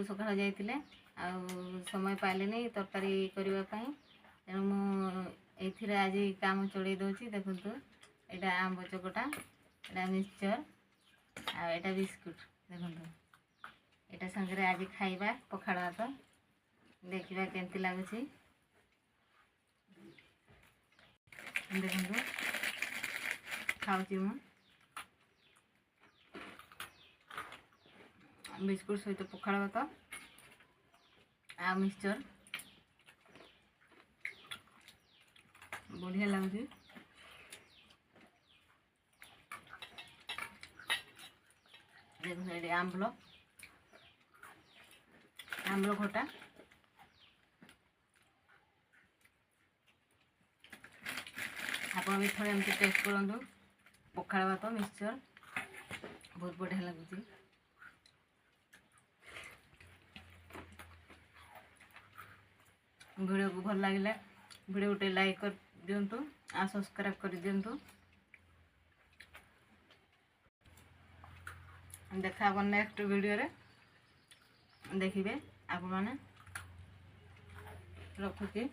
सकाळ जाइतिले आ समय पाइलेनी तरकारी करबा पई तेणु मुझे आज काम चढ़े दूसरी देखु एटा आंब चकटा एटा मिक्सचर आ एटा बिस्कुट देखु एटा संगे आज खाइबा पखाड़ भात देखा केमती लगुच देखु खाऊँ मु बिस्कुट सहित पखाड़ भात आ मिक्सचर बढ़िया लगुच देखो ये आंबल खटा आप भी थोड़े एमती टेस्ट करूँ पखाड़ भात मिक्सचर बहुत बढ़िया लगुच वीडियो को भल लगे वीडियो गोटे लाइक कर दिंतु आ सब्सक्राइब कर दिंतु देखा नेक्स्ट वीडियो रे देखिए आप मैंने रखुची।